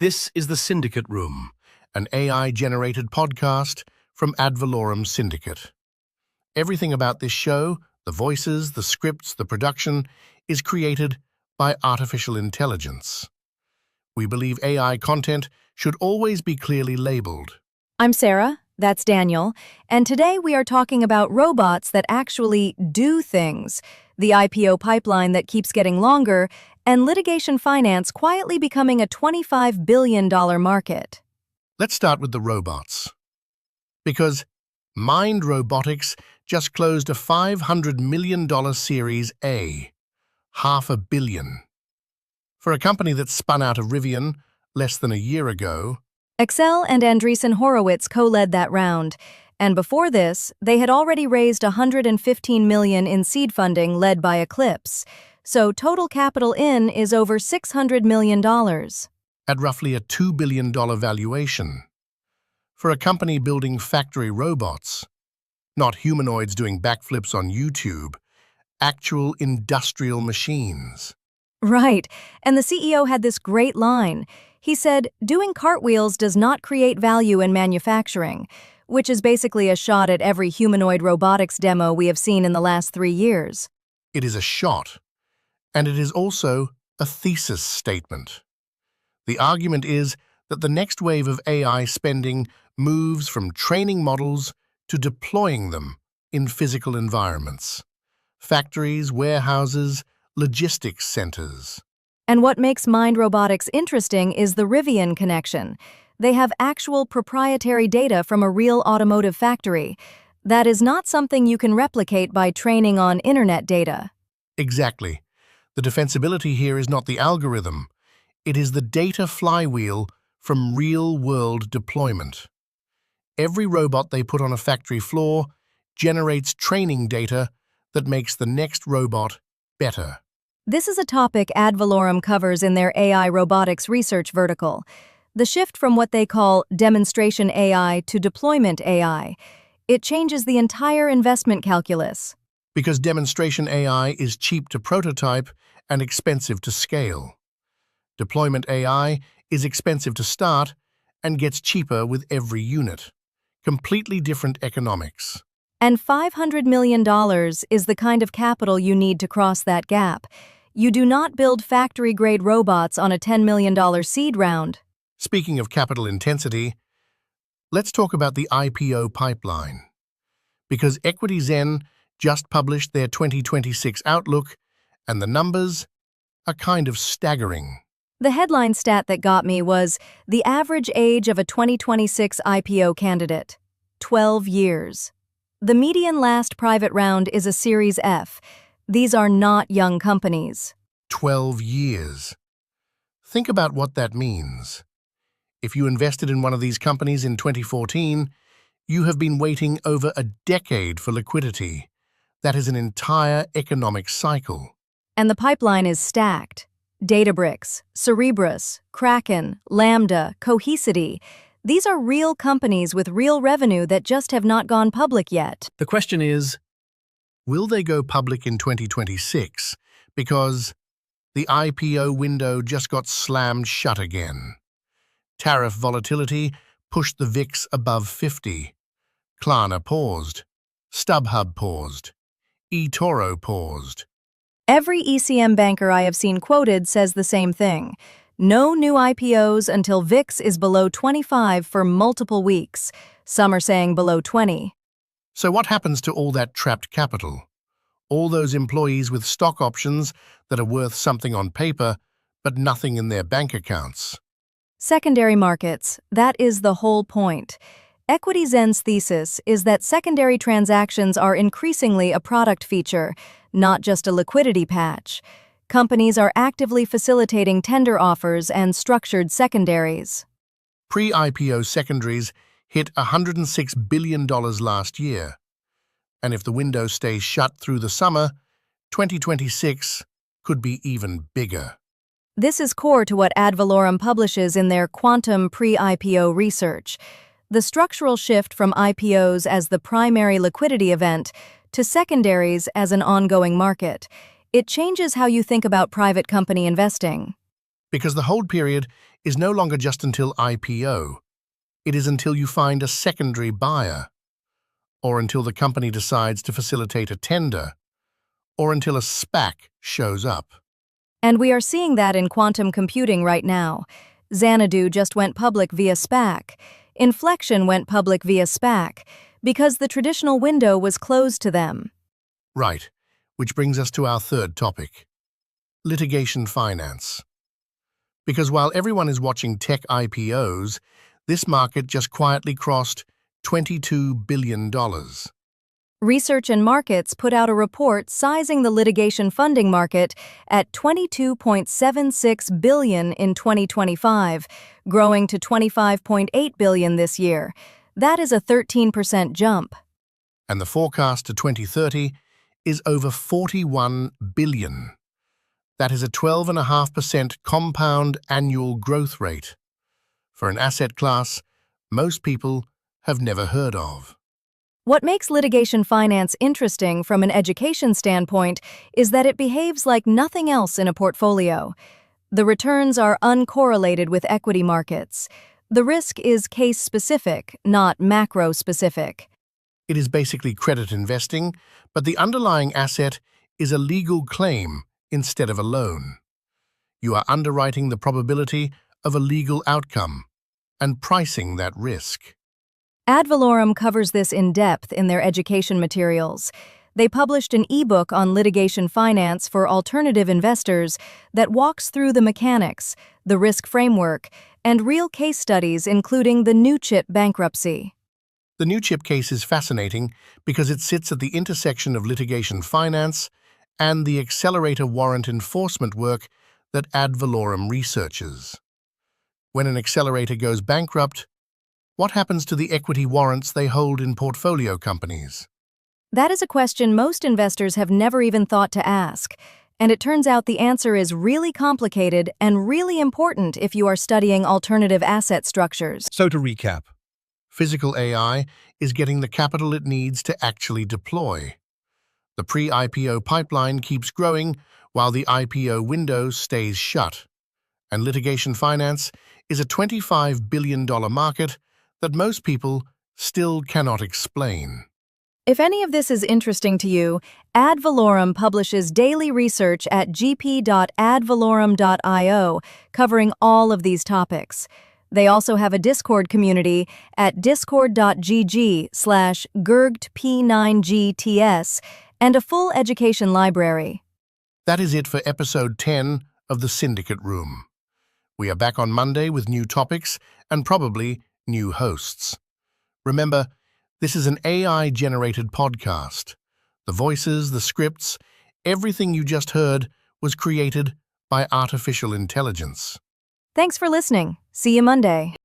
This is the Syndicate Room, an AI-generated podcast from AdValorem Syndicate. Everything about this show, the voices, the scripts, the production, is created by artificial intelligence. We believe AI content should always be clearly labeled. I'm Sarah, that's Daniel, and today we are talking about robots that actually do things, the IPO pipeline that keeps getting longer, and litigation finance quietly becoming a $25 billion market. Let's start with the robots. Because Mind Robotics just closed a $500 million Series A, $500 million. For a company that spun out of Rivian less than a year ago, Accel and Andreessen Horowitz co-led that round, and before this, they had already raised $115 million in seed funding led by Eclipse, so total capital in is over $600 million. at roughly a $2 billion valuation. For a company building factory robots, not humanoids doing backflips on YouTube, actual industrial machines. Right, and the CEO had this great line. He said, "Doing cartwheels does not create value in manufacturing," which is basically a shot at every humanoid robotics demo we have seen in the last 3 years. It is a shot, and it is also a thesis statement. The argument is that the next wave of AI spending moves from training models to deploying them in physical environments. Factories, warehouses, logistics centers. And what makes Mind Robotics interesting is the Rivian connection. They have actual proprietary data from a real automotive factory. That is not something you can replicate by training on internet data. Exactly. The defensibility here is not the algorithm. It is the data flywheel from real-world deployment. Every robot they put on a factory floor generates training data that makes the next robot better. This is a topic AdValorem covers in their AI robotics research vertical. The shift from what they call demonstration AI to deployment AI. It changes the entire investment calculus. Because demonstration AI is cheap to prototype and expensive to scale. Deployment AI is expensive to start and gets cheaper with every unit. Completely different economics. And $500 million is the kind of capital you need to cross that gap. You do not build factory-grade robots on a $10 million seed round. Speaking of capital intensity, let's talk about the IPO pipeline. Because EquityZen just published their 2026 outlook, and the numbers are kind of staggering. The headline stat that got me was the average age of a 2026 IPO candidate, 12 years. The median last private round is a Series F. These are not young companies. 12 years. Think about what that means. If you invested in one of these companies in 2014, you have been waiting over a decade for liquidity. That is an entire economic cycle. And the pipeline is stacked. Databricks, Cerebras, Kraken, Lambda, Cohesity. These are real companies with real revenue that just have not gone public yet. The question is, will they go public in 2026? Because the IPO window just got slammed shut again. Tariff volatility pushed the VIX above 50. Klarna paused. StubHub paused. eToro paused. Every ECM banker I have seen quoted says the same thing. No new IPOs until VIX is below 25 for multiple weeks. Some are saying below 20. So what happens to all that trapped capital? All those employees with stock options that are worth something on paper, but nothing in their bank accounts. Secondary markets, that is the whole point. EquityZen's thesis is that secondary transactions are increasingly a product feature, not just a liquidity patch. Companies are actively facilitating tender offers and structured secondaries. Pre-IPO secondaries hit $106 billion last year. And if the window stays shut through the summer, 2026 could be even bigger. This is core to what AdValorem publishes in their quantum pre-IPO research. The structural shift from IPOs as the primary liquidity event to secondaries as an ongoing market. It changes how you think about private company investing. Because the hold period is no longer just until IPO. It is until you find a secondary buyer, or until the company decides to facilitate a tender, or until a SPAC shows up. And we are seeing that in quantum computing right now. Xanadu just went public via SPAC. Inflection went public via SPAC because the traditional window was closed to them. Right, which brings us to our third topic, litigation finance. Because while everyone is watching tech IPOs, this market just quietly crossed $22 billion. Research and Markets put out a report sizing the litigation funding market at $22.76 billion in 2025, growing to $25.8 billion this year. That is a 13% jump. And the forecast to 2030 is over $41 billion. That is a 12.5% compound annual growth rate for an asset class most people have never heard of. What makes litigation finance interesting from an education standpoint is that it behaves like nothing else in a portfolio. The returns are uncorrelated with equity markets. The risk is case-specific, not macro-specific. It is basically credit investing, but the underlying asset is a legal claim instead of a loan. You are underwriting the probability of a legal outcome and pricing that risk. AdValorem covers this in depth in their education materials. They published an ebook on litigation finance for alternative investors that walks through the mechanics, the risk framework, and real case studies including the new chip bankruptcy. The new chip case is fascinating because it sits at the intersection of litigation finance and the accelerator warrant enforcement work that AdValorem researches. When an accelerator goes bankrupt, what happens to the equity warrants they hold in portfolio companies? That is a question most investors have never even thought to ask, and it turns out the answer is really complicated and really important if you are studying alternative asset structures. So to recap, Physical AI is getting the capital it needs to actually deploy. The pre-IPO pipeline keeps growing while the IPO window stays shut. And litigation finance is a $25 billion market that most people still cannot explain. If any of this is interesting to you, AdValorem publishes daily research at gp.advalorem.io covering all of these topics. They also have a Discord community at discord.gg/gergtp9gts and a full education library. That is it for episode 10 of the Syndicate Room. We are back on Monday with new topics and probably new hosts. Remember, this is an AI-generated podcast. The voices, the scripts, everything you just heard was created by artificial intelligence. Thanks for listening. See you Monday.